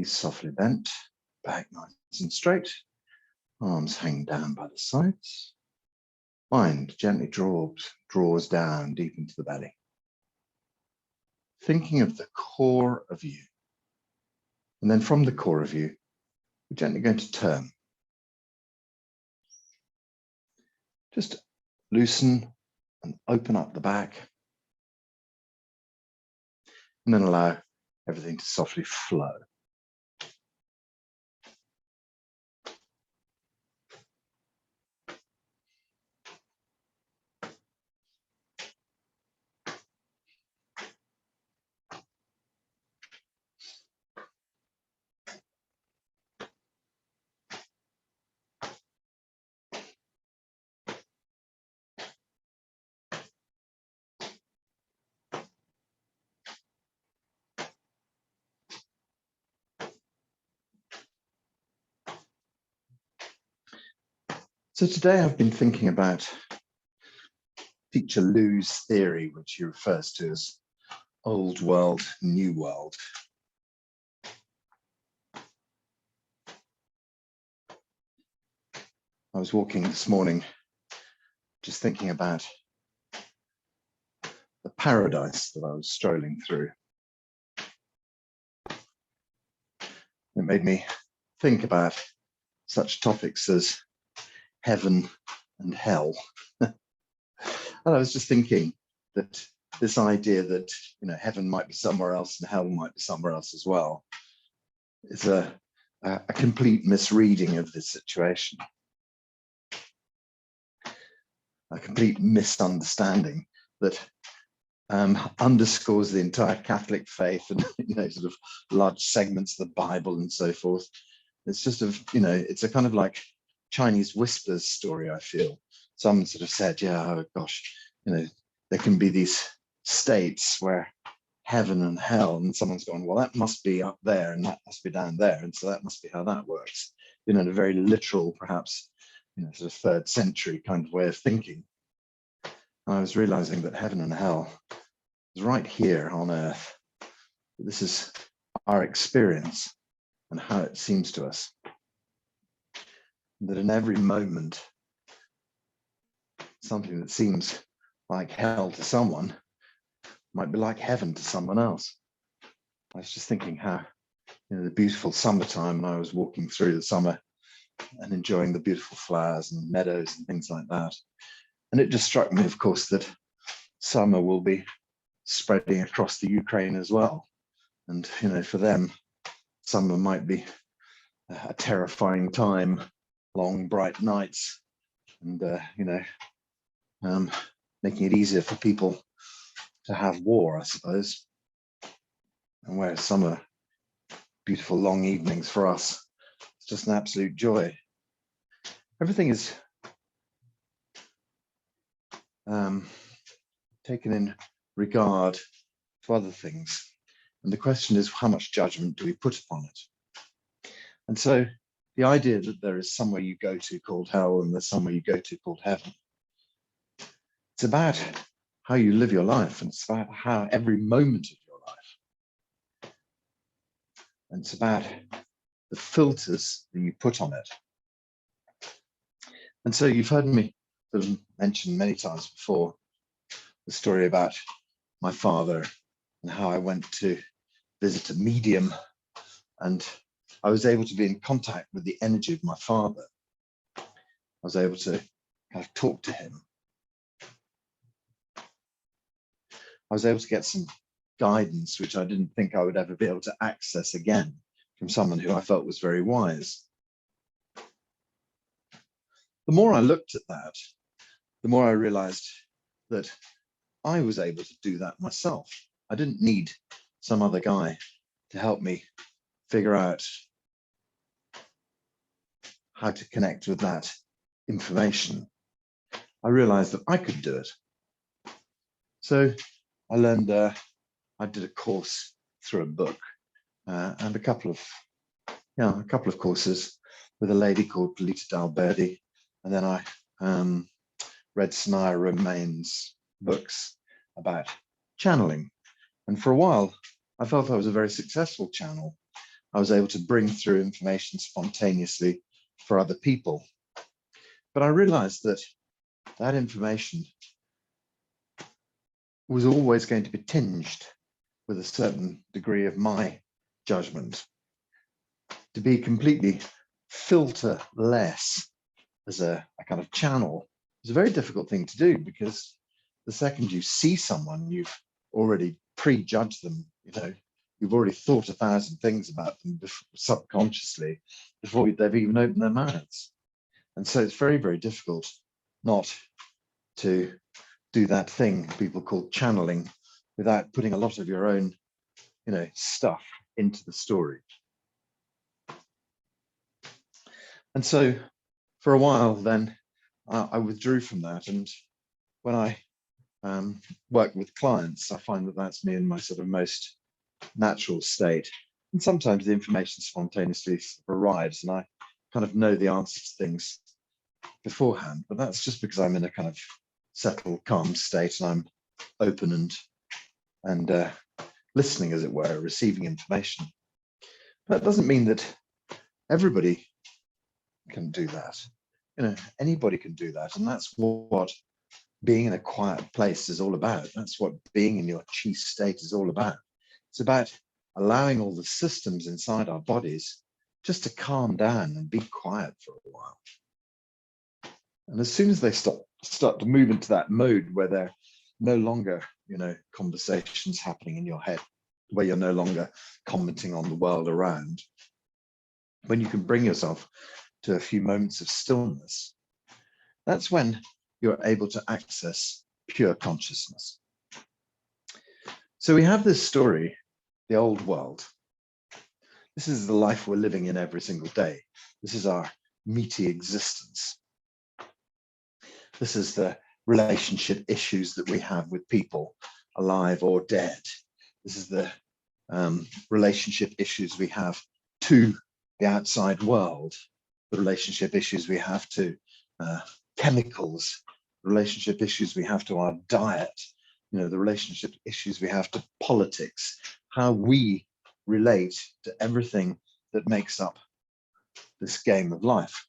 Knees softly bent, back nice and straight, arms hanging down by the sides. Mind gently draws down deep into the belly. Thinking of the core of you. And then from the core of you, we're gently going to turn. Just loosen and open up the back. And then allow everything to softly flow. So today I've been thinking about Teacher Lu's theory, which he refers to as old world, new world. I was walking this morning, just thinking about the paradise that I was strolling through. It made me think about such topics as heaven and hell. And I was just thinking that this idea that, heaven might be somewhere else and hell might be somewhere else as well is a complete misreading of this situation. A complete misunderstanding that underscores the entire Catholic faith and, sort of large segments of the Bible and so forth. It's just it's a kind of like Chinese whispers story, I feel. Someone sort of said, oh gosh, there can be these states where heaven and hell, and someone's gone, well, that must be up there and that must be down there. And so that must be how that works. In a very literal, perhaps, sort of 3rd century kind of way of thinking. And I was realizing that heaven and hell is right here on earth. This is our experience and how it seems to us. That in every moment, something that seems like hell to someone might be like heaven to someone else. I was just thinking how, the beautiful summertime, and I was walking through the summer and enjoying the beautiful flowers and meadows and things like that. And it just struck me, of course, that summer will be spreading across the Ukraine as well. And, for them, summer might be a terrifying time, long, bright nights, and, making it easier for people to have war, I suppose. And whereas summer, beautiful long evenings for us, it's just an absolute joy. Everything is taken in regard to other things. And the question is, how much judgment do we put upon it? And so the idea that there is somewhere you go to called hell and there's somewhere you go to called heaven, it's about how you live your life, and it's about how every moment of your life. And it's about the filters that you put on it. And so you've heard me sort of mention many times before the story about my father and how I went to visit a medium, and I was able to be in contact with the energy of my father. I was able to kind of talk to him. I was able to get some guidance, which I didn't think I would ever be able to access again from someone who I felt was very wise. The more I looked at that, the more I realized that I was able to do that myself. I didn't need some other guy to help me figure out how to connect with that information. I realized that I could do it. So I learned, I did a course through a book and a couple of courses with a lady called Polita Dalberdi. And then I read Sanaya Romain's books about channeling. And for a while, I felt I was a very successful channel. I was able to bring through information spontaneously for other people. But I realized that that information was always going to be tinged with a certain degree of my judgment. To be completely filterless as a kind of channel is a very difficult thing to do, because the second you see someone, you've already prejudged them. You've already thought 1,000 things about them subconsciously before they've even opened their mouths. And so it's very, very difficult not to do that thing people call channeling without putting a lot of your own, stuff into the story. And so for a while then, I withdrew from that. And when I work with clients, I find that that's me in my sort of most natural state. And sometimes the information spontaneously arrives and I kind of know the answers to things beforehand, but that's just because I'm in a kind of settled, calm state and I'm open and listening, as it were, receiving information. That doesn't mean that everybody can do that. Anybody can do that. And that's what being in a quiet place is all about. That's what being in your chi state is all about. It's about allowing all the systems inside our bodies just to calm down and be quiet for a while. And as soon as they start to move into that mode where they're no longer, conversations happening in your head, where you're no longer commenting on the world around, when you can bring yourself to a few moments of stillness, that's when you're able to access pure consciousness. So we have this story, the old world. This is the life we're living in every single day. This is our meaty existence. This is the relationship issues that we have with people, alive or dead. This is the relationship issues we have to the outside world, the relationship issues we have to chemicals, relationship issues we have to our diet, the relationship issues we have to politics, how we relate to everything that makes up this game of life.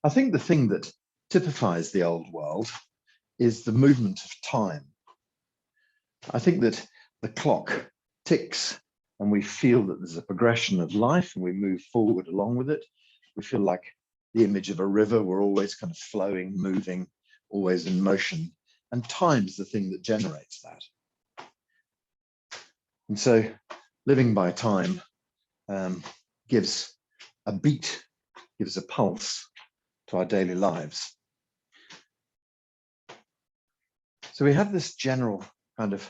I think the thing that typifies the old world is the movement of time. I think that the clock ticks and we feel that there's a progression of life and we move forward along with it. We feel like the image of a river, we're always kind of flowing, moving, always in motion. And time's the thing that generates that. And so living by time gives a beat, gives a pulse to our daily lives. So we have this general kind of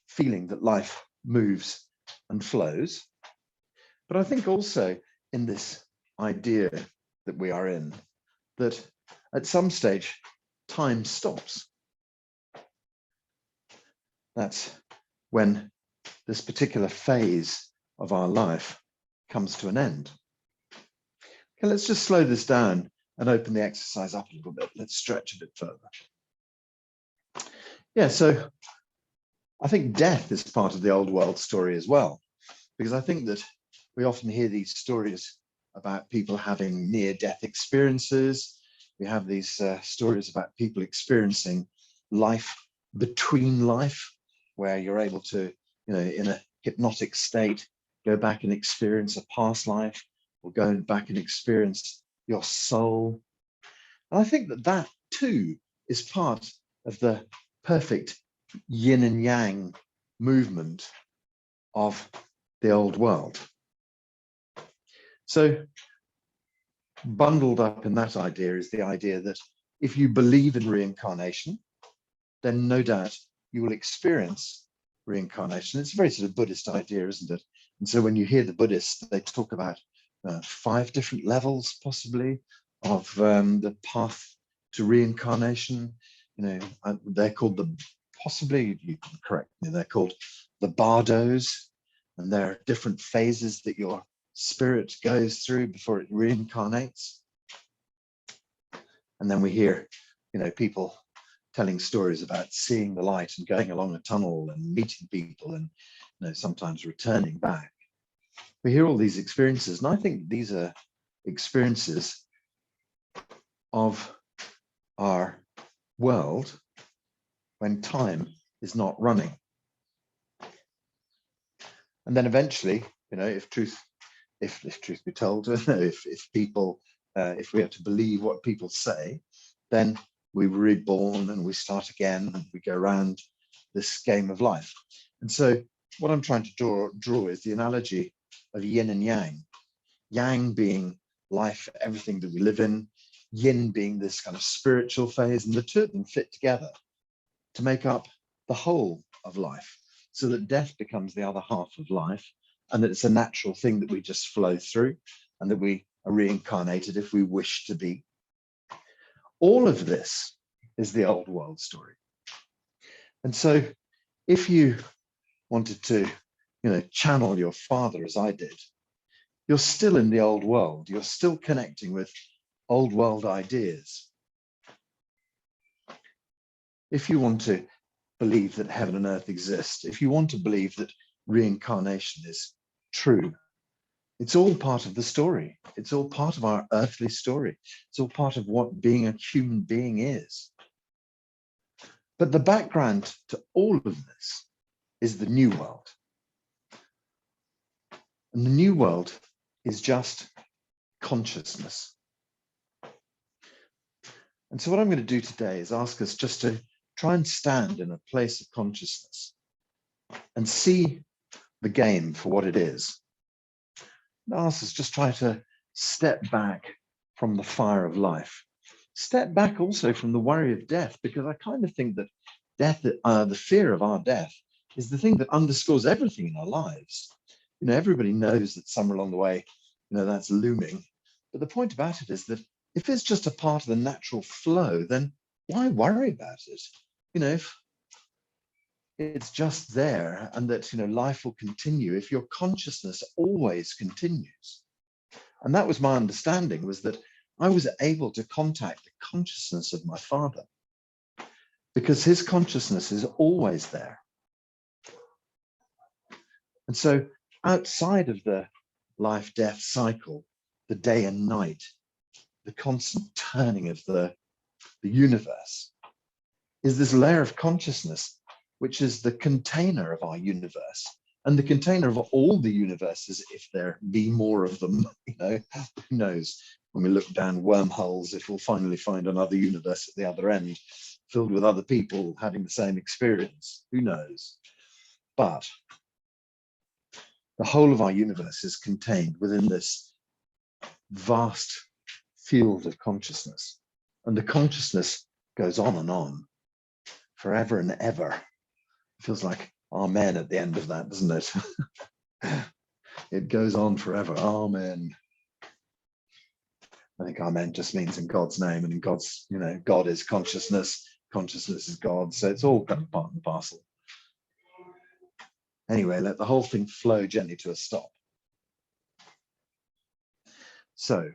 feeling that life moves and flows. But I think also in this idea that we are in, that at some stage, time stops. That's when this particular phase of our life comes to an end. Okay, let's just slow this down and open the exercise up a little bit. Let's stretch a bit further. Yeah, so I think death is part of the old world story as well, because I think that we often hear these stories about people having near-death experiences. We have these stories about people experiencing life between life, where you're able to, in a hypnotic state, go back and experience a past life, or go back and experience your soul. And I think that that too is part of the perfect yin and yang movement of the old world. So bundled up in that idea is the idea that if you believe in reincarnation, then no doubt you will experience reincarnation. It's a very sort of Buddhist idea, isn't it? And so when you hear the Buddhists, they talk about 5 different levels possibly of the path to reincarnation. They're called possibly, you can correct me, they're called the bardos, and there are different phases that your spirit goes through before it reincarnates. And then we hear, people telling stories about seeing the light and going along a tunnel and meeting people and sometimes returning back. We hear all these experiences, and I think these are experiences of our world when time is not running. And then eventually, if truth be told, if people, if we have to believe what people say, then we were reborn and we start again and we go around this game of life. And so what I'm trying to draw is the analogy of yin and yang. Yang being life, everything that we live in, yin being this kind of spiritual phase, and the two of them fit together to make up the whole of life, so that death becomes the other half of life, and that it's a natural thing that we just flow through, and that we are reincarnated if we wish to be. All of this is the old world story. And so if you wanted to, channel your father as I did, you're still in the old world. You're still connecting with old world ideas. If you want to believe that heaven and earth exist, if you want to believe that reincarnation is true, it's all part of the story. It's all part of our earthly story. It's all part of what being a human being is. But the background to all of this is the new world. And the new world is just consciousness. And so what I'm going to do today is ask us just to try and stand in a place of consciousness and see the game for what it is. And ask us just try to step back from the fire of life. Step back also from the worry of death, because I kind of think that death, the fear of our death, is the thing that underscores everything in our lives. Everybody knows that somewhere along the way, that's looming. But the point about it is that if it's just a part of the natural flow, then why worry about it? If it's just there, and that, life will continue if your consciousness always continues. And that was my understanding, was that I was able to contact the consciousness of my father, because his consciousness is always there. And so outside of the life-death cycle, the day and night, the constant turning of the universe, is this layer of consciousness, which is the container of our universe, and the container of all the universes, if there be more of them. Who knows? When we look down wormholes, if we'll finally find another universe at the other end, filled with other people having the same experience. Who knows? But the whole of our universe is contained within this vast field of consciousness. And the consciousness goes on forever and ever. It feels like amen at the end of that, doesn't it? It goes on forever. Amen. I think amen just means in God's name, and in God's, God is consciousness, consciousness is God. So it's all kind of part and parcel. Anyway, let the whole thing flow gently to a stop. So,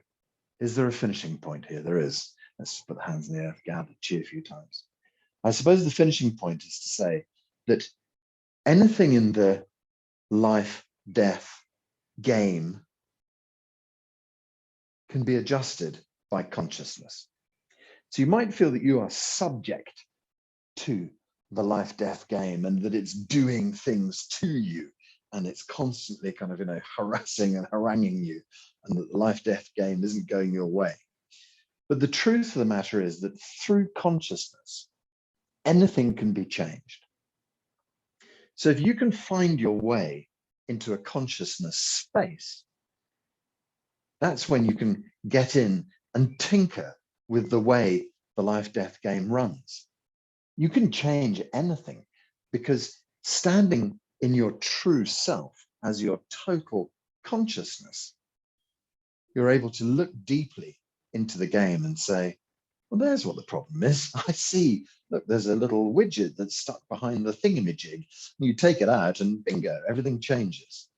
is there a finishing point here? There is. Let's just put the hands in the air, gather, cheer a few times. I suppose the finishing point is to say that anything in the life-death game can be adjusted by consciousness. So you might feel that you are subject to the life-death game, and that it's doing things to you, and it's constantly kind of, harassing and haranguing you, and that the life-death game isn't going your way. But the truth of the matter is that through consciousness, anything can be changed. So if you can find your way into a consciousness space, that's when you can get in and tinker with the way the life-death game runs. You can change anything, because standing in your true self as your total consciousness, you're able to look deeply into the game and say, well, there's what the problem is. I see, look, there's a little widget that's stuck behind the thingamajig. You take it out and bingo, everything changes.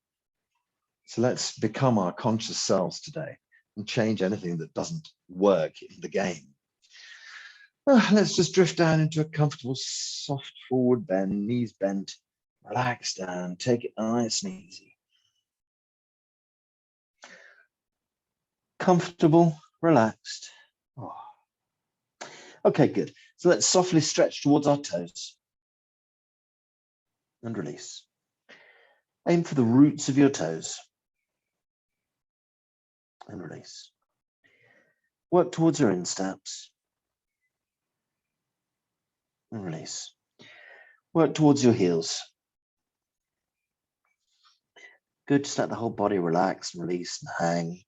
So let's become our conscious selves today and change anything that doesn't work in the game. Let's just drift down into a comfortable, soft forward bend, knees bent, relax down, take it nice and easy. Comfortable, relaxed. Oh. Okay, good. So let's softly stretch towards our toes and release. Aim for the roots of your toes and release. Work towards your insteps and release. Work towards your heels. Good, just let the whole body relax and release and hang.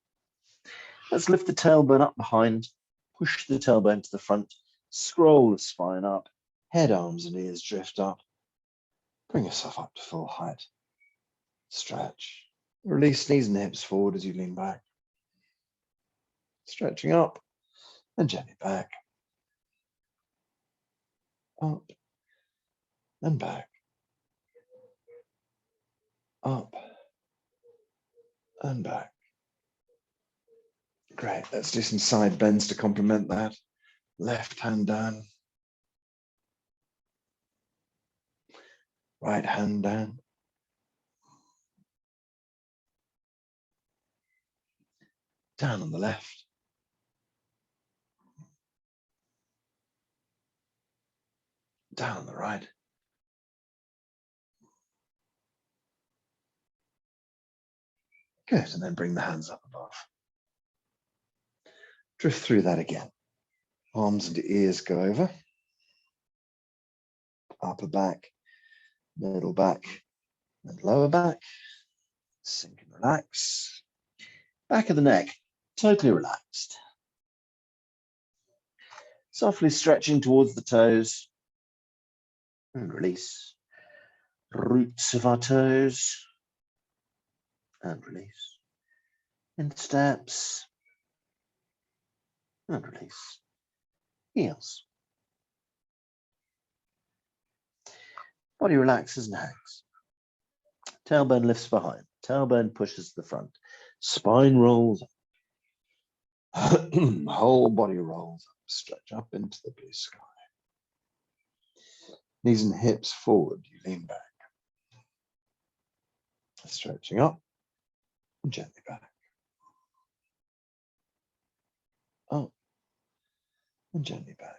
Let's lift the tailbone up behind, push the tailbone to the front, scroll the spine up, head, arms and ears drift up. Bring yourself up to full height. Stretch. Release knees and hips forward as you lean back. Stretching up and gently back. Up and back. Up and back. Great. Let's do some side bends to complement that. Left hand down. Right hand down. Down on the left. Down on the right. Good, and then bring the hands up above. Drift through that again. Arms and ears go over. Upper back, middle back, and lower back. Sink and relax. Back of the neck, totally relaxed. Softly stretching towards the toes. And release. Roots of our toes. And release. Insteps. And release. Heels. Body relaxes and hangs. Tailbone lifts behind. Tailbone pushes to the front. Spine rolls up. Whole body rolls up. Stretch up into the blue sky. Knees and hips forward. You lean back. Stretching up and gently back. Up and gently back.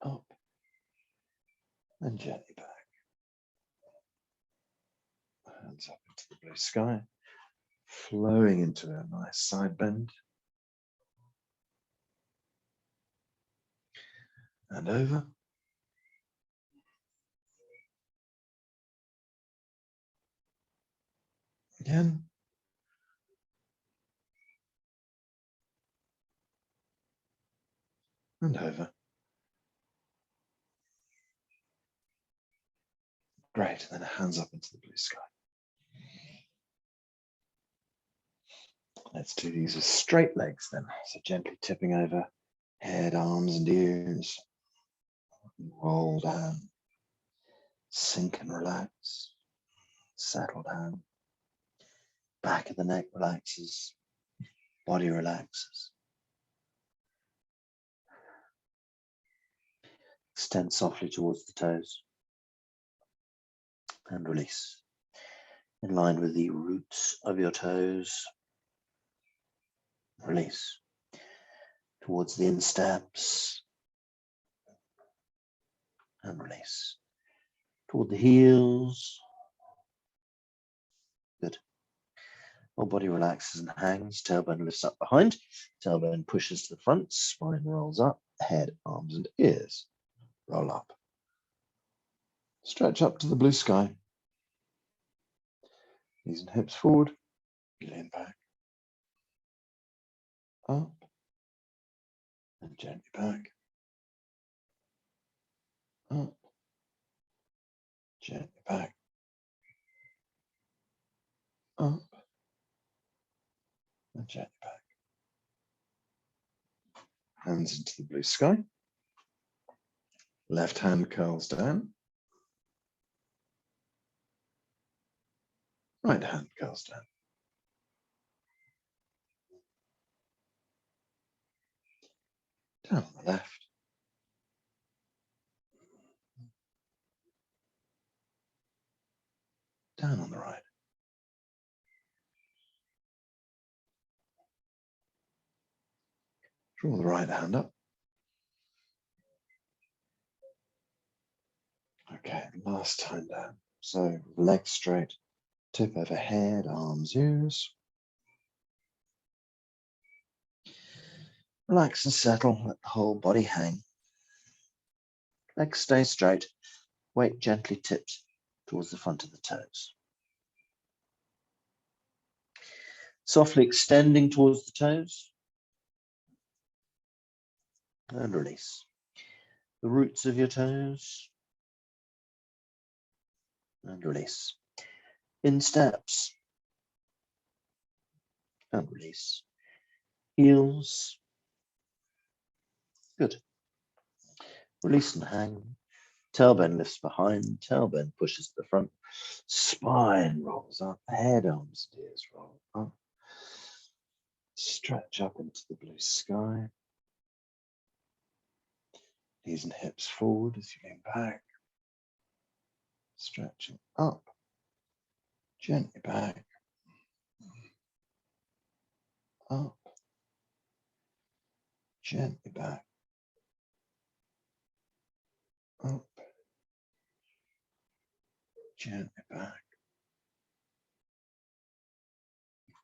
Up and gently back. Hands up into the blue sky. Flowing into a nice side bend. And over. Again. And over. Great, and then hands up into the blue sky. Let's do these as straight legs then. So gently tipping over, head, arms and ears. Roll down. Sink and relax. Settle down. Back of the neck relaxes. Body relaxes. Extend softly towards the toes. And release. In line with the roots of your toes. Release. Towards the insteps. And release. Toward the heels. Good. Whole body relaxes and hangs. Tailbone lifts up behind. Tailbone pushes to the front. Spine rolls up. Head, arms and ears roll up. Stretch up to the blue sky. Knees and hips forward. Lean back. Up. And gently back. Up. Gently back. Up. And gently back. Hands into the blue sky. Left hand curls down. Right hand curls down. Down on the left. Down on the right. Draw the right hand up. Okay, last time down. So legs straight, tip overhead, arms, ears. Relax and settle, let the whole body hang. Legs stay straight, weight gently tipped towards the front of the toes. Softly extending towards the toes. And release. The roots of your toes. And release. In steps. And release. Heels. Good. Release and hang. Tailbone lifts behind. Tailbone pushes to the front. Spine rolls up. Head, arms, and ears roll up. Stretch up into the blue sky. Knees and hips forward as you lean back. Stretching up. Gently back. Up. Gently back. Up. Gently back.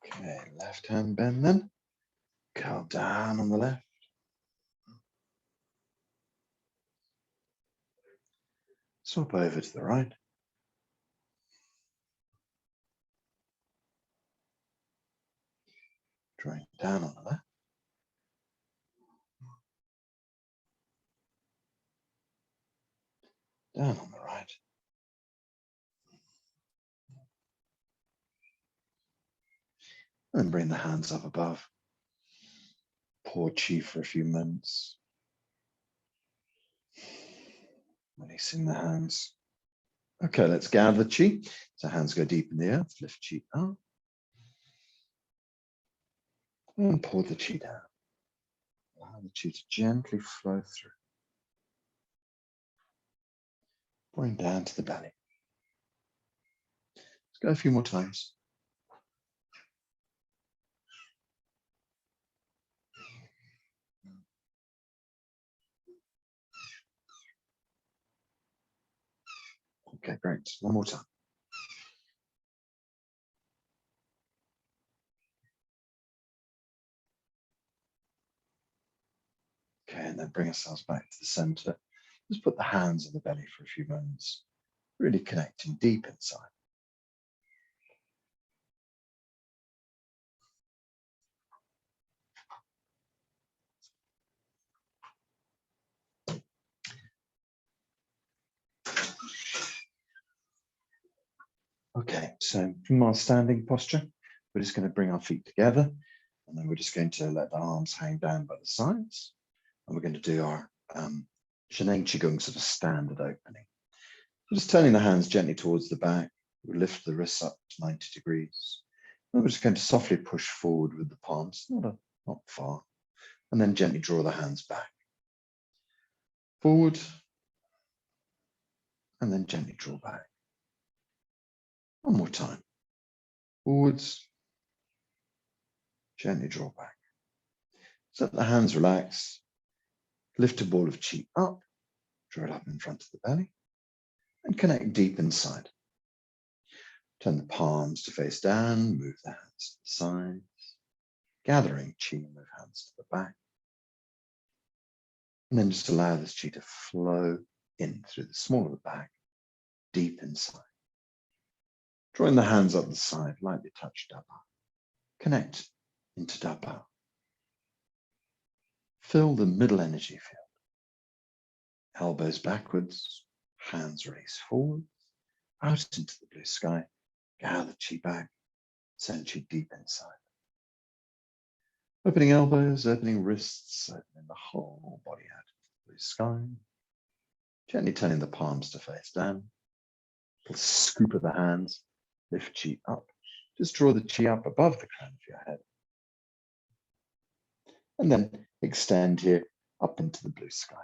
Okay, left hand bend then. Curl down on the left. Swap over to the right. Drawing down on the left. Down on the right. And bring the hands up above. Pour chi for a few moments. Releasing the hands. Okay, let's gather chi. So hands go deep in the earth. Lift chi up. And pour the chi down. Allow the chi to gently flow through. Pouring down to the belly. Let's go a few more times. Okay, great. One more time. Okay, and then bring ourselves back to the center. Just put the hands on the belly for a few moments, really connecting deep inside. Okay, so from our standing posture, we're just going to bring our feet together, and then we're just going to let the arms hang down by the sides, and we're going to do our Zhenang Qigong sort of standard opening. We're just turning the hands gently towards the back. We lift the wrists up to 90 degrees. And we're just going to softly push forward with the palms, not far, and then gently draw the hands back. Forward, and then gently draw back. One more time. Forwards, gently draw back. So let the hands relax. Lift a ball of chi up, draw it up in front of the belly, and connect deep inside. Turn the palms to face down, move the hands to the sides, gathering chi, move hands to the back. And then just allow this chi to flow in through the small of the back, deep inside. Drawing the hands up the side, lightly touch Daba. Connect into Daba. Fill the middle energy field. Elbows backwards, hands release forward, out into the blue sky. Gather chi back, send chi deep inside. Opening elbows, opening wrists, opening the whole body out into the blue sky. Gently turning the palms to face down. Little scoop of the hands, lift chi up. Just draw the chi up above the crown of your head. And then extend here, up into the blue sky.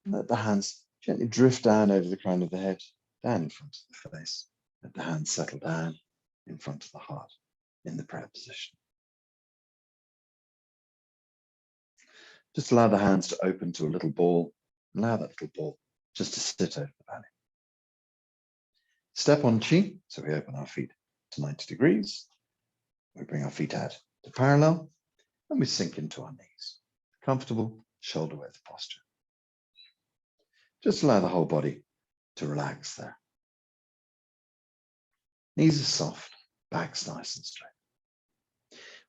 Let the hands gently drift down over the crown of the head, down in front of the face. Let the hands settle down in front of the heart in the prayer position. Just allow the hands to open to a little ball. Allow that little ball just to sit over the belly. Step on chi, so we open our feet to 90 degrees. We bring our feet out to parallel, and we sink into our knees. Comfortable shoulder width posture. Just allow the whole body to relax there. Knees are soft, back's nice and straight.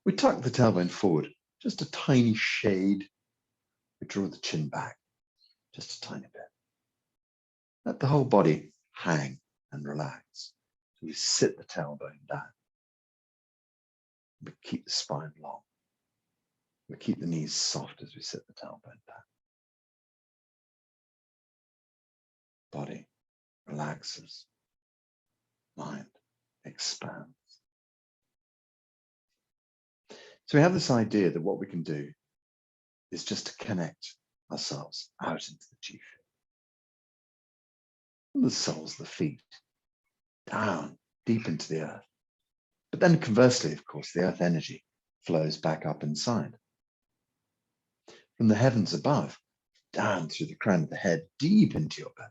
We tuck the tailbone forward, just a tiny shade. We draw the chin back, just a tiny bit. Let the whole body hang and relax. So we sit the tailbone down. We keep the spine long. We keep the knees soft as we sit the tailbone down. Body relaxes. Mind expands. So we have this idea that what we can do is just to connect ourselves out into the chi field. And the soles, the feet, down, deep into the earth. But then conversely, of course, the earth energy flows back up inside. From the heavens above, down through the crown of the head, deep into your belly.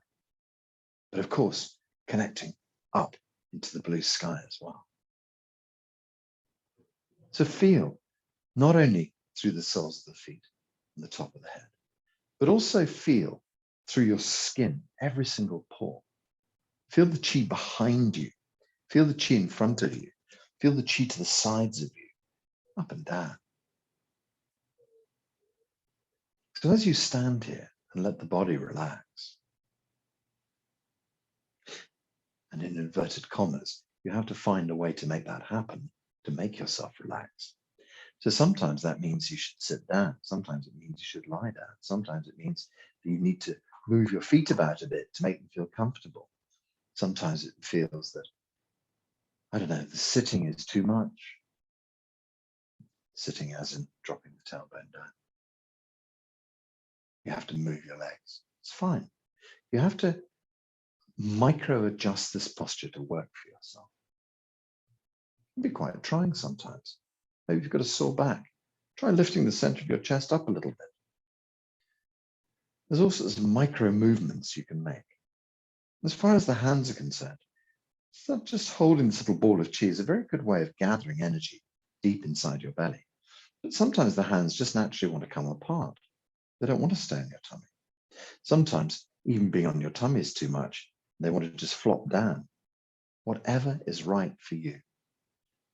But of course, connecting up into the blue sky as well. So feel not only through the soles of the feet and the top of the head, but also feel through your skin, every single pore. Feel the chi behind you. Feel the chi in front of you. Feel the chi to the sides of you, up and down. So as you stand here and let the body relax, and in inverted commas, you have to find a way to make that happen, to make yourself relax. So sometimes that means you should sit down. Sometimes it means you should lie down. Sometimes it means that you need to move your feet about a bit to make them feel comfortable. Sometimes it feels that, I don't know, the sitting is too much. Sitting as in dropping the tailbone down. You have to move your legs. It's fine. You have to micro adjust this posture to work for yourself. It can be quite trying sometimes. Maybe you've got a sore back. Try lifting the center of your chest up a little bit. There's all sorts of micro movements you can make. As far as the hands are concerned, it's not just holding this little ball of chi is a very good way of gathering energy deep inside your belly. But sometimes the hands just naturally want to come apart. They don't want to stay in your tummy. Sometimes even being on your tummy is too much. They want to just flop down. Whatever is right for you.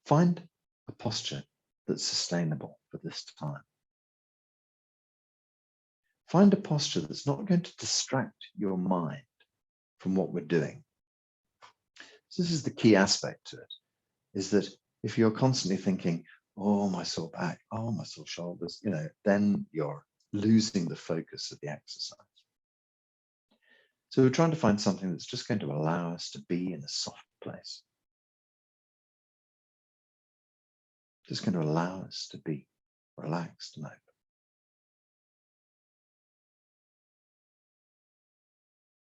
Find a posture that's sustainable for this time. Find a posture that's not going to distract your mind from what we're doing. So this is the key aspect to it, is that if you're constantly thinking, oh, my sore back, oh, my sore shoulders, then you're losing the focus of the exercise. So we're trying to find something that's just going to allow us to be in a soft place. Just going to allow us to be relaxed and open.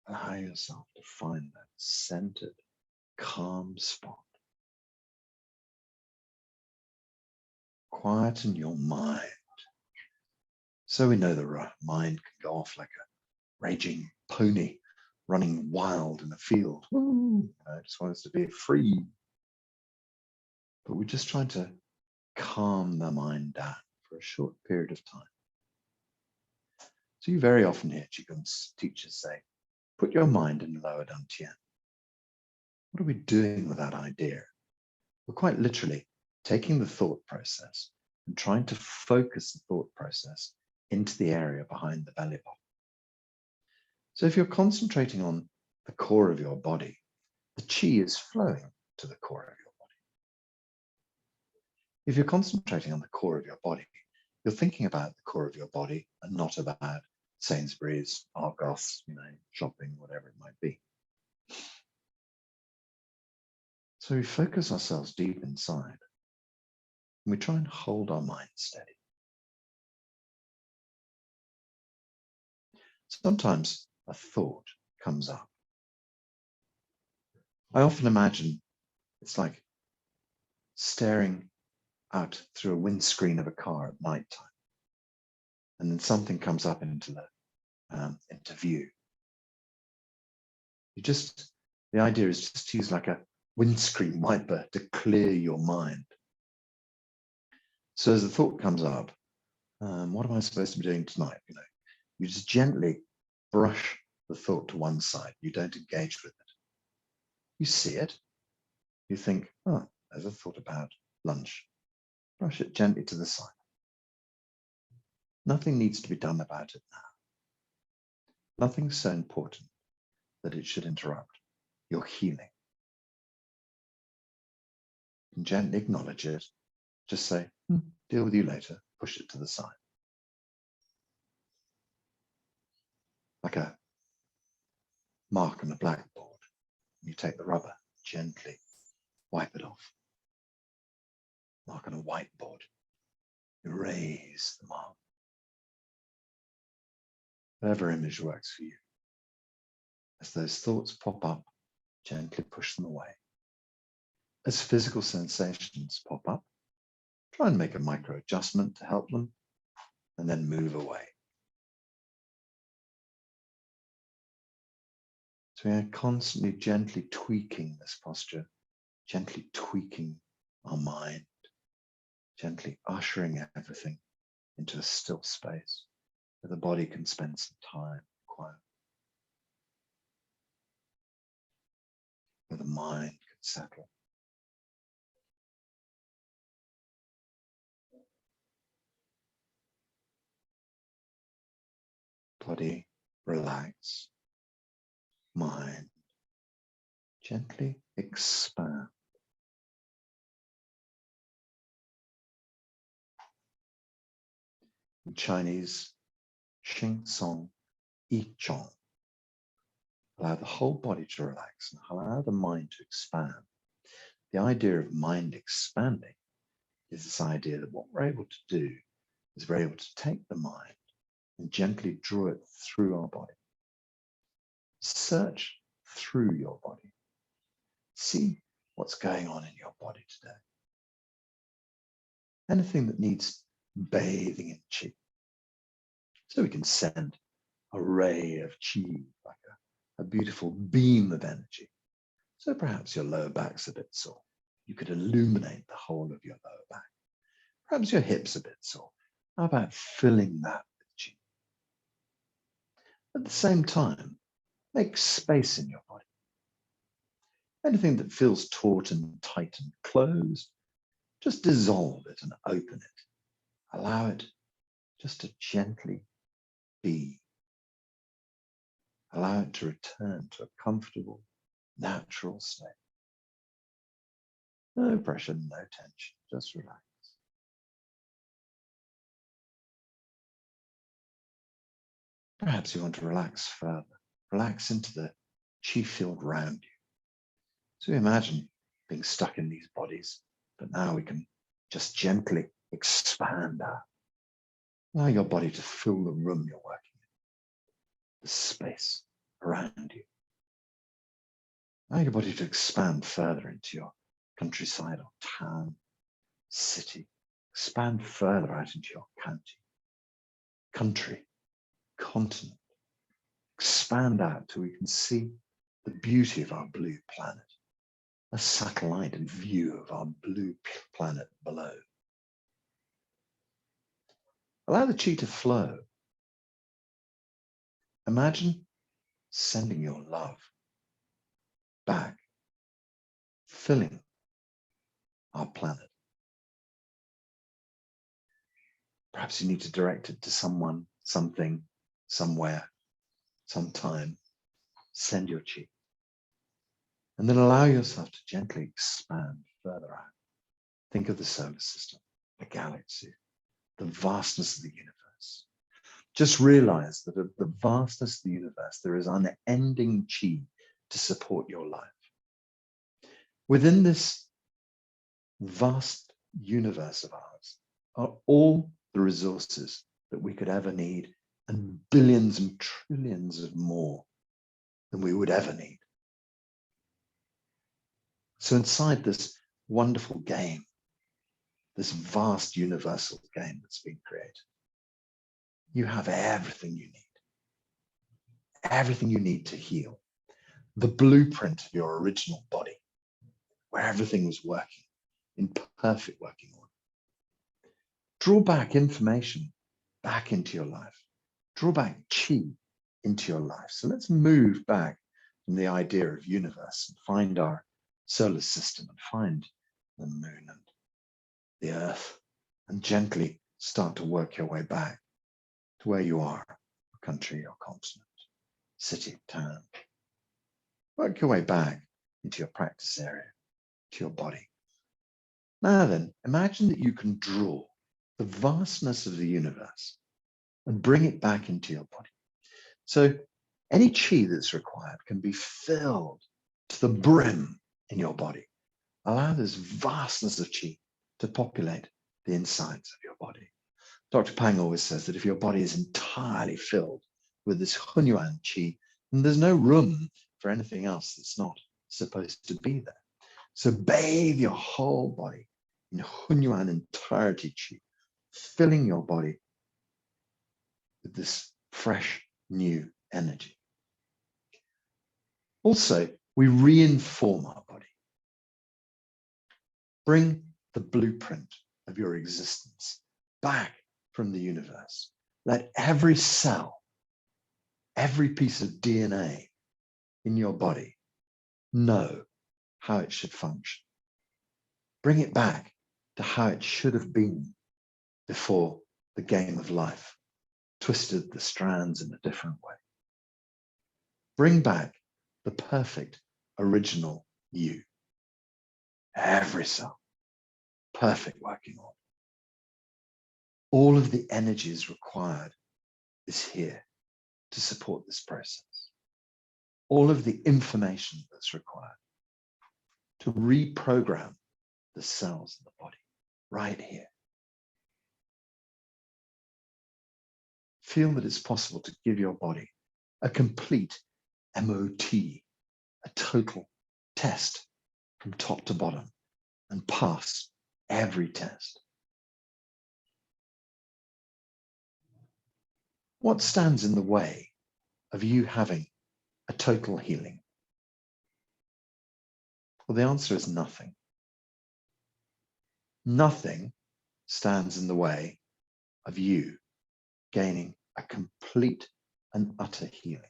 Allow yourself to find that centered, calm spot. Quieten your mind. So we know the mind can go off like a raging pony running wild in a field. I just want us to be free. But we're just trying to calm the mind down for a short period of time. So you very often hear Qigong teachers say, put your mind in lower dantian. What are we doing with that idea? We're quite literally taking the thought process and trying to focus the thought process into the area behind the belly button. So if you're concentrating on the core of your body, the chi is flowing to the core of your body. If you're concentrating on the core of your body, you're thinking about the core of your body and not about Sainsbury's, Argos, shopping, whatever it might be. So we focus ourselves deep inside. And we try and hold our mind steady. Sometimes a thought comes up. I often imagine it's like staring out through a windscreen of a car at night time, and then something comes up into view. The idea is just to use like a windscreen wiper to clear your mind. So as the thought comes up, what am I supposed to be doing tonight? You just gently brush the thought to one side. You don't engage with it. You see it. You think, oh, there's a thought about lunch. Brush it gently to the side. Nothing needs to be done about it now. Nothing's so important that it should interrupt your healing. You can gently acknowledge it. Just say, deal with you later. Push it to the side. Like a mark on a blackboard. You take the rubber, gently wipe it off. Mark on a whiteboard. Erase the mark. Whatever image works for you. As those thoughts pop up, gently push them away. As physical sensations pop up, try and make a micro adjustment to help them, and then move away. So we are constantly gently tweaking this posture, gently tweaking our mind, gently ushering everything into a still space where the body can spend some time quiet, where the mind can settle. Body relax, mind gently expand. In Chinese, Xing Song Yi Zhong. Allow the whole body to relax and allow the mind to expand. The idea of mind expanding is this idea that what we're able to do is we're able to take the mind and gently draw it through our body. Search through your body. See what's going on in your body today. Anything that needs bathing in qi. So we can send a ray of qi, like a beautiful beam of energy. So perhaps your lower back's a bit sore. You could illuminate the whole of your lower back. Perhaps your hips a bit sore. How about filling that with qi? At the same time, make space in your body. Anything that feels taut and tight and closed, just dissolve it and open it. Allow it just to gently be. Allow it to return to a comfortable, natural state. No pressure, no tension, just relax. Perhaps you want to relax further. Relax into the qi field around you. So imagine being stuck in these bodies, but now we can just gently expand out. Allow your body to fill the room you're working in, the space around you. Allow your body to expand further into your countryside or town, city. Expand further out into your county, country, continent. Expand out till we can see the beauty of our blue planet, a satellite view of our blue planet below. Allow the qi to flow. Imagine sending your love back, filling our planet. Perhaps you need to direct it to someone, something, somewhere, sometime. Send your qi. And then allow yourself to gently expand further out. Think of the solar system, the galaxy, the vastness of the universe. Just realize that of the vastness of the universe, there is unending qi to support your life. Within this vast universe of ours are all the resources that we could ever need, and billions and trillions of more than we would ever need. So inside this wonderful game, this vast universal game that's been created, you have everything you need to heal. The blueprint of your original body, where everything was working in perfect working order. Draw back information back into your life. Draw back chi into your life. So let's move back from the idea of universe and find our solar system and find the moon and the earth, and gently start to work your way back to where you are, your country, your continent, city, town. Work your way back into your practice area, to your body. Now then, imagine that you can draw the vastness of the universe and bring it back into your body. So any chi that's required can be filled to the brim in your body. Allow this vastness of chi to populate the insides of your body. Dr. Pang always says that if your body is entirely filled with this Hunyuan chi, then there's no room for anything else that's not supposed to be there. So bathe your whole body in Hunyuan entirety chi, filling your body with this fresh, new energy. Also, we reinform our body. Bring the blueprint of your existence back from the universe. Let every cell, every piece of DNA in your body know how it should function. Bring it back to how it should have been before the game of life twisted the strands in a different way. Bring back the perfect original you. Every cell, perfect working order. All of the energies required is here to support this process. All of the information that's required to reprogram the cells in the body, right here. Feel that it's possible to give your body a complete MOT, a total test from top to bottom, and pass every test. What stands in the way of you having a total healing? Well, the answer is nothing. Nothing stands in the way of you gaining a complete and utter healing.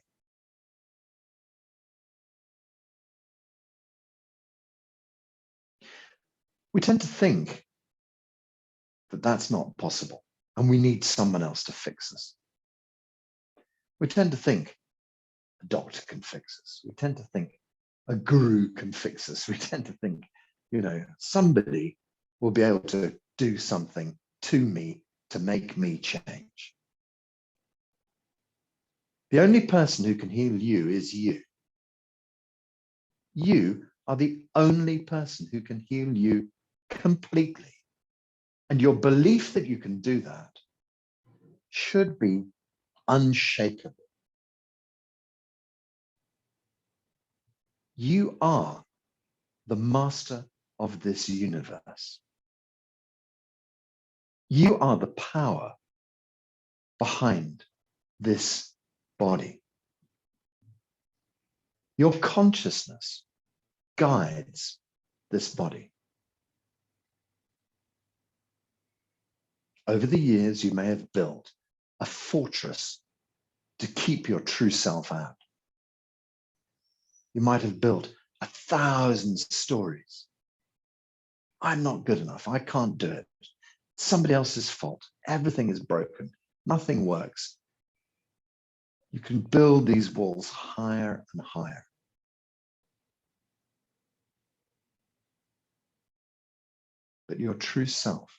We tend to think that that's not possible and we need someone else to fix us. We tend to think a doctor can fix us. We tend to think a guru can fix us. We tend to think, somebody will be able to do something to me to make me change. The only person who can heal you is you. You are the only person who can heal you completely. And your belief that you can do that should be unshakable. You are the master of this universe. You are the power behind this body. Your consciousness guides this body. Over the years, you may have built a fortress to keep your true self out. You might have built 1,000 stories. I'm not good enough. I can't do it. It's somebody else's fault. Everything is broken. Nothing works. You can build these walls higher and higher. But your true self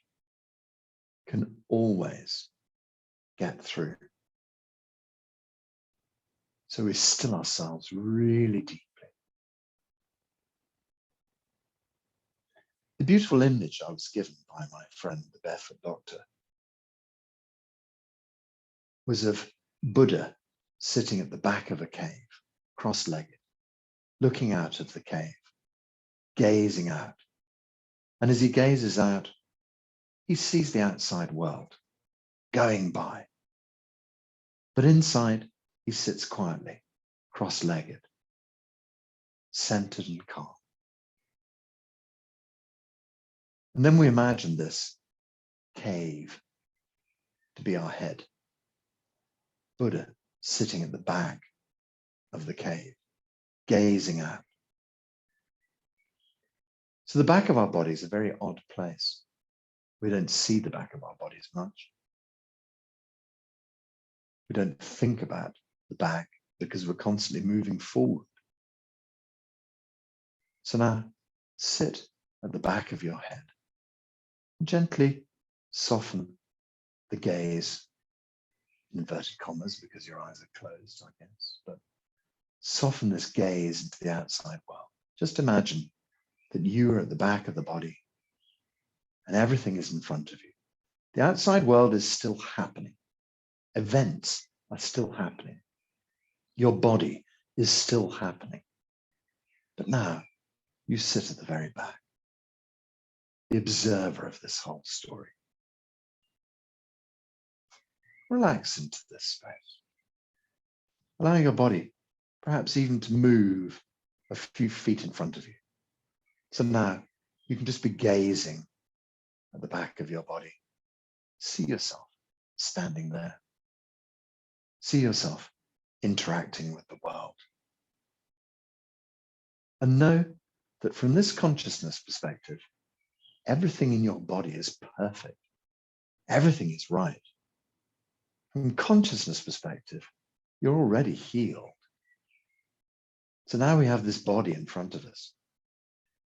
can always get through. So we still ourselves really deeply. The beautiful image I was given by my friend, the barefoot doctor, was of Buddha sitting at the back of a cave, cross-legged, looking out of the cave, gazing out. And as he gazes out, he sees the outside world going by. But inside, he sits quietly, cross-legged, centered and calm. And then we imagine this cave to be our head. Buddha sitting at the back of the cave, gazing out. So the back of our body is a very odd place. We don't see the back of our bodies much. We don't think about the back because we're constantly moving forward. So now sit at the back of your head. Gently soften the gaze, in inverted commas, because your eyes are closed, I guess, but soften this gaze into the outside world. Just imagine that you are at the back of the body and everything is in front of you. The outside world is still happening. Events are still happening. Your body is still happening. But now you sit at the very back, the observer of this whole story. Relax into this space. Allow your body perhaps even to move a few feet in front of you. So now you can just be gazing at the back of your body. See yourself standing there. See yourself interacting with the world. And know that from this consciousness perspective, everything in your body is perfect. Everything is right. From consciousness perspective, you're already healed. So now we have this body in front of us.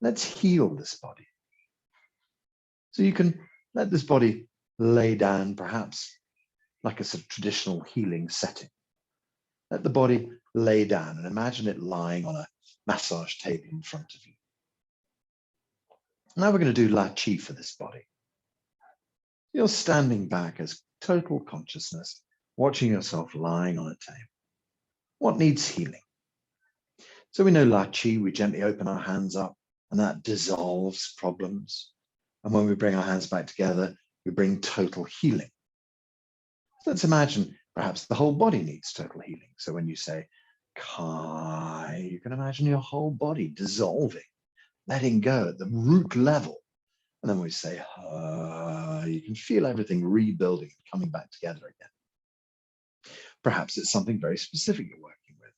Let's heal this body. So you can let this body lay down, perhaps like a sort of traditional healing setting. Let the body lay down and imagine it lying on a massage table in front of you. Now we're going to do La Chi for this body. You're standing back as total consciousness, watching yourself lying on a table. What needs healing? So we know La Chi, we gently open our hands up and that dissolves problems. And when we bring our hands back together, we bring total healing. So let's imagine perhaps the whole body needs total healing. So when you say Kai, you can imagine your whole body dissolving, letting go at the root level. And then we say you can feel everything rebuilding and coming back together again. Perhaps it's something very specific you're working with.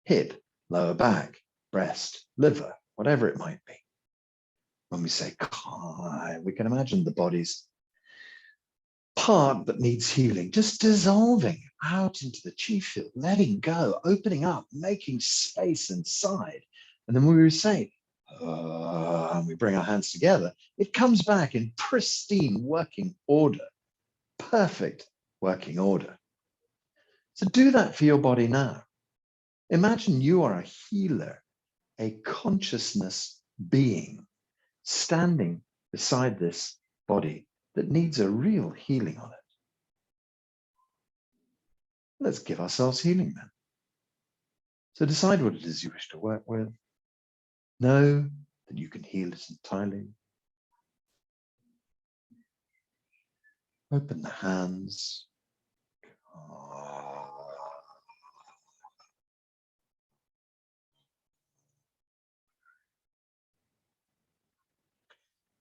Hip, lower back, breast, liver, whatever it might be. When we say Kai, we can imagine the body's part that needs healing, just dissolving out into the chi field, letting go, opening up, making space inside. And then when we say, and we bring our hands together, it comes back in pristine working order, perfect working order. So do that for your body now. Imagine you are a healer, a consciousness being standing beside this body that needs a real healing on it. Let's give ourselves healing then. So decide what it is you wish to work with. Know that you can heal it entirely. Open the hands.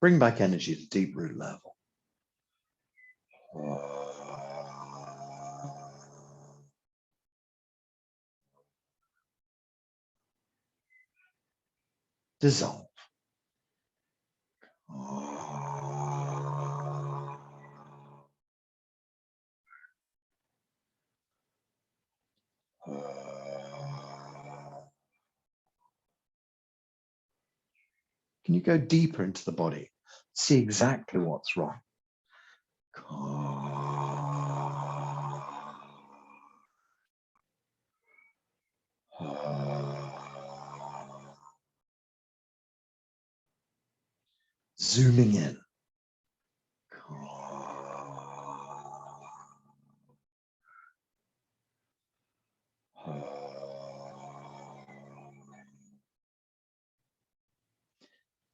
Bring back energy to deep root level. Dissolve. Can you go deeper into the body? See exactly what's wrong. zooming in.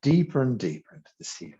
Deeper and deeper into this healing.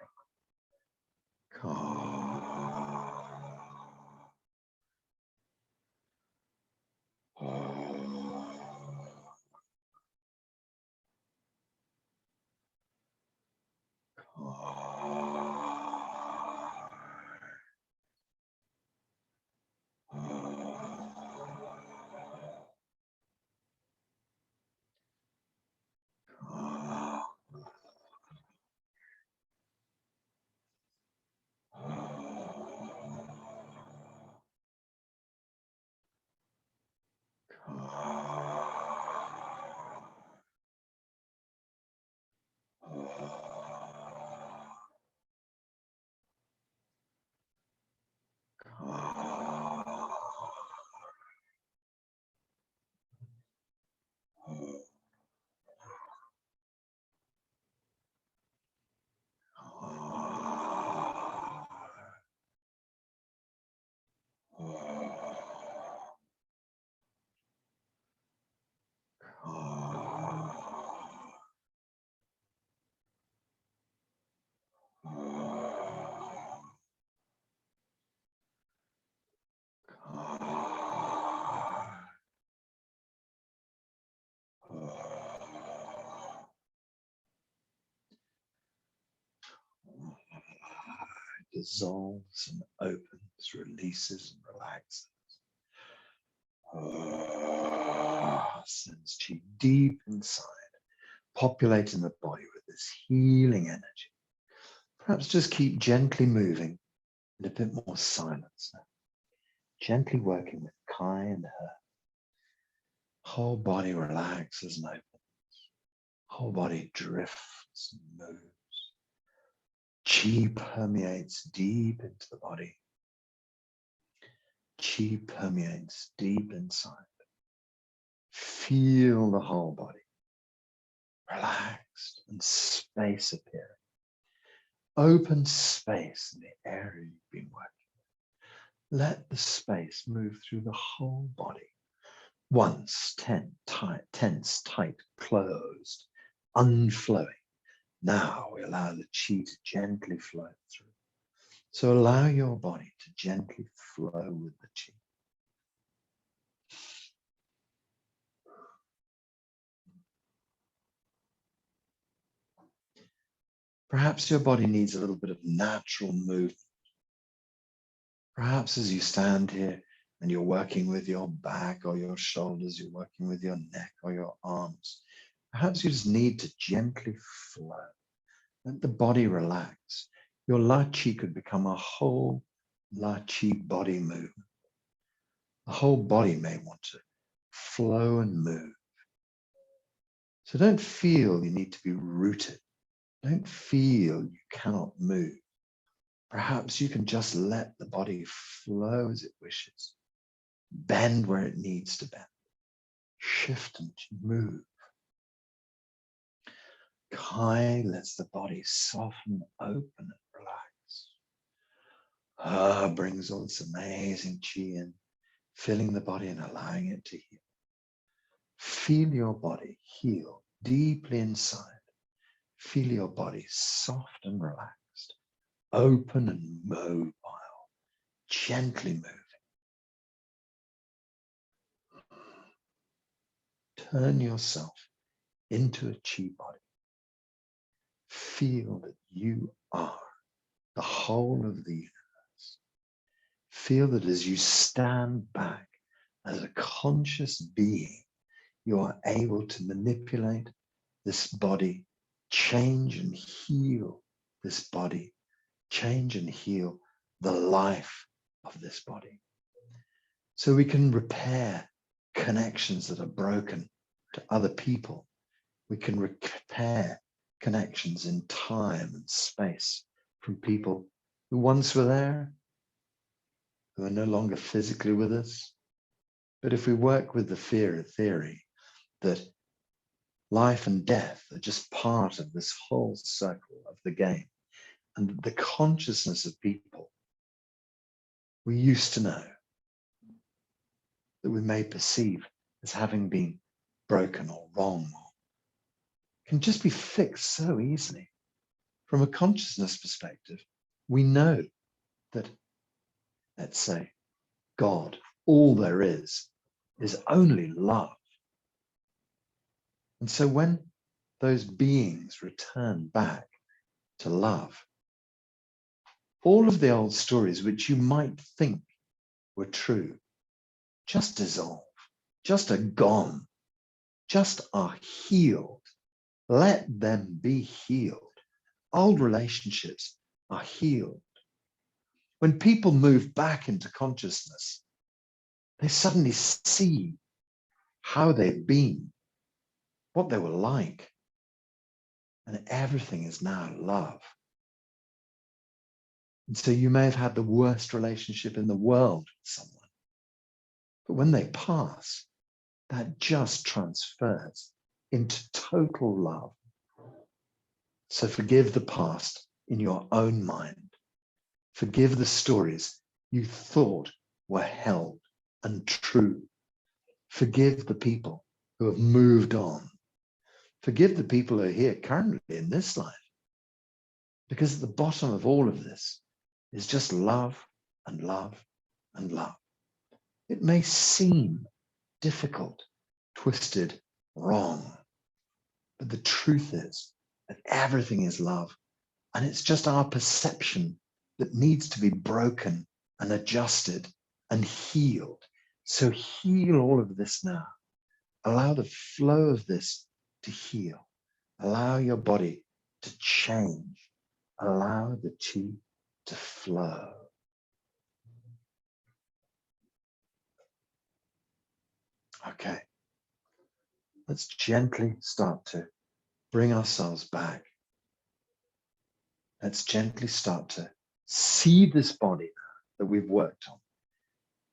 Dissolves and opens, releases and relaxes. Sends chi deep inside, populating the body with this healing energy. Perhaps just keep gently moving in a bit more silence now. Gently working with Kai and her. Whole body relaxes and opens. Whole body drifts and moves. Chi permeates deep into the body. Chi permeates deep inside. Feel the whole body relaxed and space appearing. Open space in the area you've been working with. Let the space move through the whole body. Once tense, tight, closed, unflowing. Now we allow the chi to gently flow through. So allow your body to gently flow with the chi. Perhaps your body needs a little bit of natural movement. Perhaps as you stand here and you're working with your back or your shoulders, you're working with your neck or your arms. Perhaps you just need to gently flow. Let the body relax. Your La Chi could become a whole La Chi body movement. The whole body may want to flow and move. So don't feel you need to be rooted. Don't feel you cannot move. Perhaps you can just let the body flow as it wishes. Bend where it needs to bend. Shift and move. Kai lets the body soften, open, and relax. Brings all this amazing chi in, filling the body and allowing it to heal. Feel your body heal deeply inside. Feel your body soft and relaxed, open and mobile, gently moving. Turn yourself into a chi body. Feel that you are the whole of the universe. Feel that as you stand back as a conscious being, you are able to manipulate this body, change and heal this body, change and heal the life of this body. So we can repair connections that are broken to other people. We can repair connections in time and space from people who once were there, who are no longer physically with us. But if we work with the theory that life and death are just part of this whole circle of the game, and the consciousness of people we used to know, that we may perceive as having been broken or wrong, can just be fixed so easily. From a consciousness perspective, we know that, let's say, God, all there is only love. And so when those beings return back to love, all of the old stories which you might think were true just dissolve, just are gone, just are healed. Let them be healed. Old relationships are healed. When people move back into consciousness, they suddenly see how they've been, what they were like, and everything is now love. And so you may have had the worst relationship in the world with someone, but when they pass, that just transfers into total love. So forgive the past in your own mind. Forgive the stories you thought were held and true. Forgive the people who have moved on. Forgive the people who are here currently in this life. Because at the bottom of all of this is just love and love and love. It may seem difficult, twisted, wrong, but the truth is that everything is love. And it's just our perception that needs to be broken and adjusted and healed. So heal all of this now. Allow the flow of this to heal. Allow your body to change. Allow the chi to flow. Okay. Let's gently start to bring ourselves back. Let's gently start to see this body that we've worked on,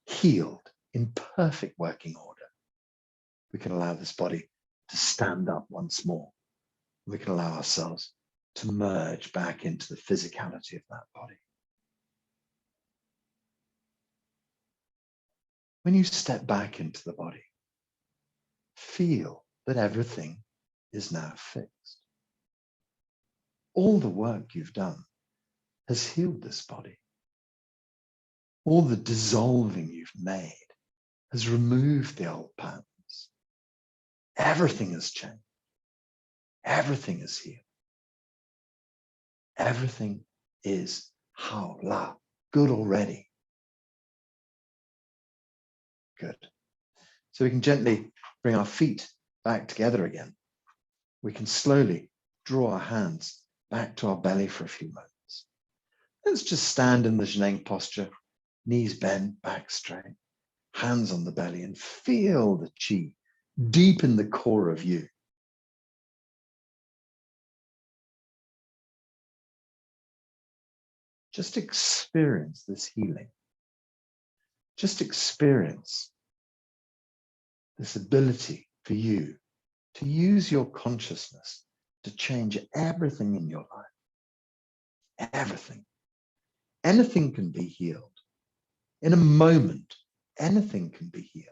healed, in perfect working order. We can allow this body to stand up once more. We can allow ourselves to merge back into the physicality of that body. When you step back into the body, feel that everything is now fixed. All the work you've done has healed this body. All the dissolving you've made has removed the old patterns. Everything has changed. Everything is healed. Everything is Haola, good already. Good. So we can gently bring our feet back together again. We can slowly draw our hands back to our belly for a few moments. Let's just stand in the Zhenang posture, knees bent, back straight, hands on the belly, and feel the chi deep in the core of you. Just experience this healing. Just experience this ability for you to use your consciousness to change everything in your life. Everything. Anything can be healed. In a moment, anything can be healed.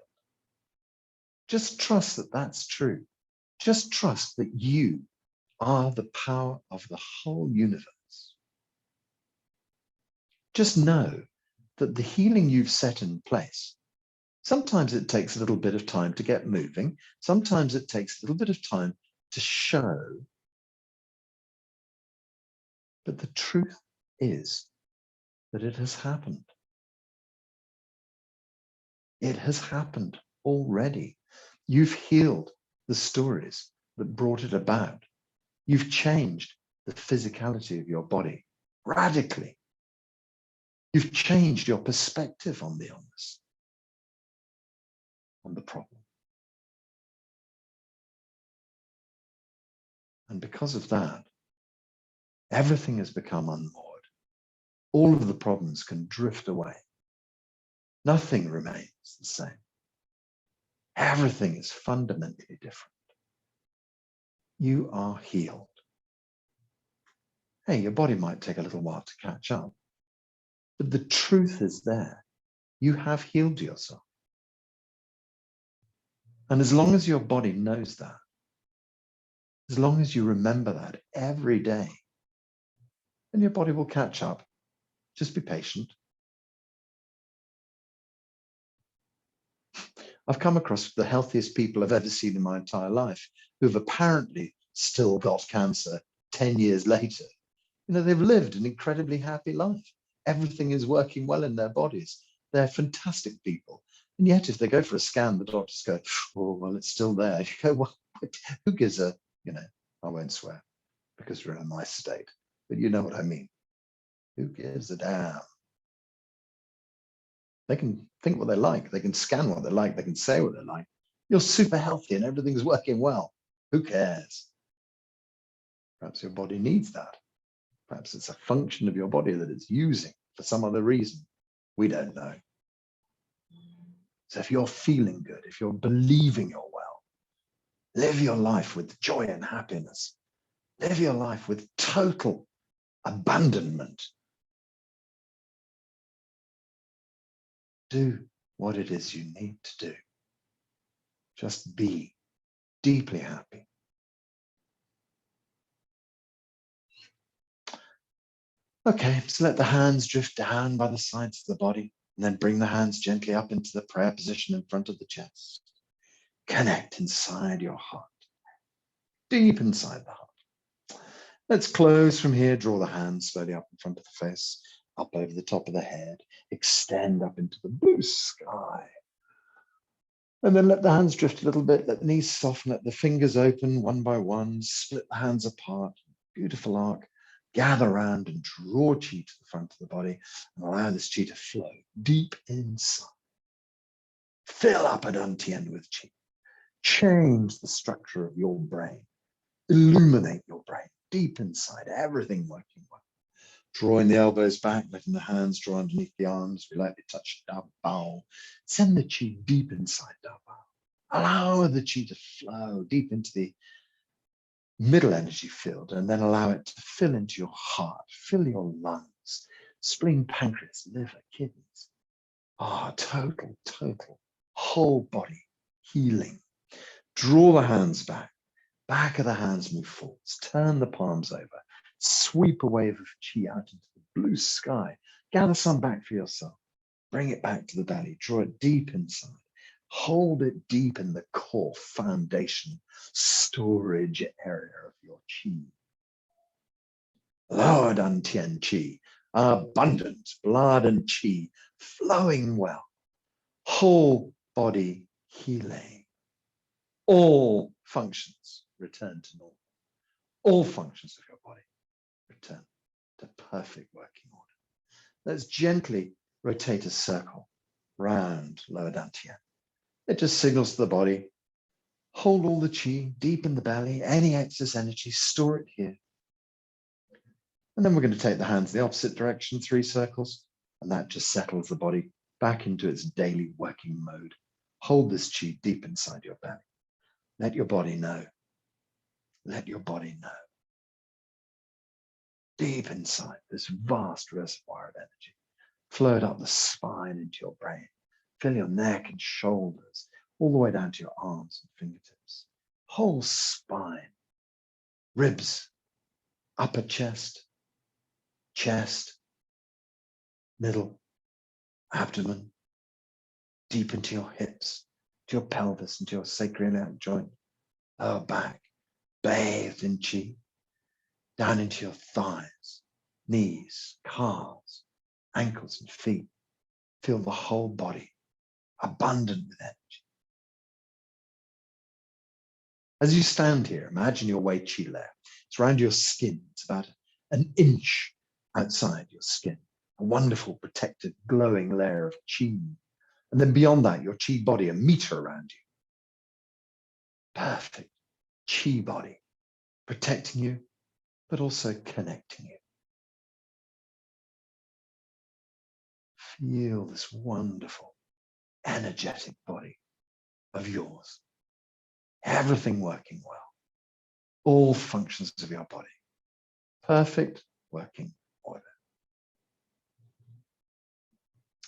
Just trust that that's true. Just trust that you are the power of the whole universe. Just know that the healing you've set in place, sometimes it takes a little bit of time to get moving. Sometimes it takes a little bit of time to show. But the truth is that it has happened. It has happened already. You've healed the stories that brought it about. You've changed the physicality of your body radically. You've changed your perspective on the illness, on the problem. And because of that, everything has become unmoored. All of the problems can drift away. Nothing remains the same. Everything is fundamentally different. You are healed. hey, your body might take a little while to catch up, but the truth is there. You have healed yourself. And as long as your body knows that, as long as you remember that every day, then your body will catch up. Just be patient. I've come across the healthiest people I've ever seen in my entire life who've apparently still got cancer 10 years later. They've lived an incredibly happy life. Everything is working well in their bodies. They're fantastic people. And yet, if they go for a scan, the doctors go, oh, well, it's still there. You go, well, who gives a, I won't swear because we're in a nice state, but you know what I mean. Who gives a damn? They can think what they like. They can scan what they like. They can say what they like. You're super healthy and everything's working well. Who cares? Perhaps your body needs that. Perhaps it's a function of your body that it's using for some other reason. We don't know. So if you're feeling good, if you're believing you're well, live your life with joy and happiness. Live your life with total abandonment. Do what it is you need to do. Just be deeply happy. Okay, so let the hands drift down by the sides of the body, and then bring the hands gently up into the prayer position in front of the chest. Connect inside your heart, deep inside the heart. Let's close from here, draw the hands slowly up in front of the face, up over the top of the head, extend up into the blue sky. And then let the hands drift a little bit, let the knees soften, let the fingers open one by one, split the hands apart, beautiful arc. Gather around and draw chi to the front of the body and allow this chi to flow deep inside. Fill up at Untian with chi. Change the structure of your brain. Illuminate your brain deep inside, everything working well. Drawing the elbows back, letting the hands draw underneath the arms. We lightly touch Da Bao. Send the chi deep inside Da Bao. Allow the chi to flow deep into the middle energy field, and then allow it to fill into your heart, fill your lungs, spleen, pancreas, liver, kidneys. Total, whole body healing. Draw the hands back of the hands move forwards, turn the palms over, sweep a wave of chi out into the blue sky, gather some back for yourself, bring it back to the belly, draw it deep inside. Hold it deep in the core, foundation, storage area of your chi. Lower Dantian chi, abundant blood and chi flowing well. Whole body healing. All functions return to normal. All functions of your body return to perfect working order. Let's gently rotate a circle round lower Dantian. It just signals to the body, hold all the chi deep in the belly, any excess energy, store it here. And then we're going to take the hands the opposite direction, 3 circles, and that just settles the body back into its daily working mode. Hold this chi deep inside your belly. Let your body know. Let your body know. Deep inside this vast reservoir of energy, flow it up the spine into your brain. Fill your neck and shoulders, all the way down to your arms and fingertips. Whole spine, ribs, upper chest, middle, abdomen, deep into your hips, to your pelvis, into your sacroiliac joint, lower back, bathed in chi, down into your thighs, knees, calves, ankles and feet. Feel the whole body abundant with energy. As you stand here, imagine your Wei Qi layer. It's around your skin. It's about an inch outside your skin. A wonderful, protected, glowing layer of Qi. And then beyond that, your Qi body, a meter around you. Perfect Qi body, protecting you, but also connecting you. Feel this wonderful, energetic body of yours. Everything working well. All functions of your body. Perfect working order.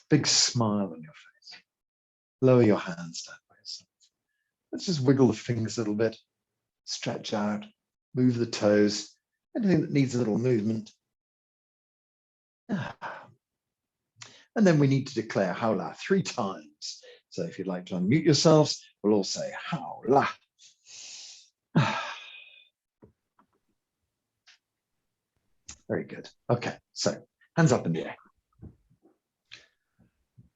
Big smile on your face. Lower your hands down by yourself. Let's just wiggle the fingers a little bit, stretch out, move the toes, anything that needs a little movement. And then we need to declare Haola 3 times. So if you'd like to unmute yourselves, we'll all say Haola. Very good. Okay, so hands up in the air.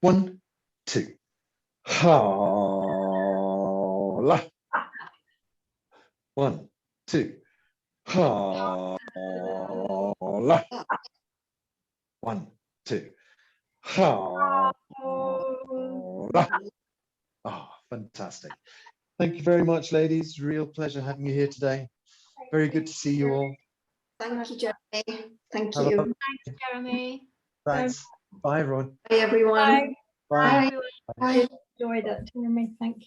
1, 2. Haola. 1, 2. Haola. 1, 2. Haola. Oh, fantastic. Thank you very much, ladies. Real pleasure having you here today. Very good to see you all. Thank you, Jeremy. Thank Have a you. lovely- Thanks, Jeremy. Thanks. Bye, everyone. Bye, everyone. Bye. Bye. Bye. Bye. Enjoyed it, Jeremy. Thank you.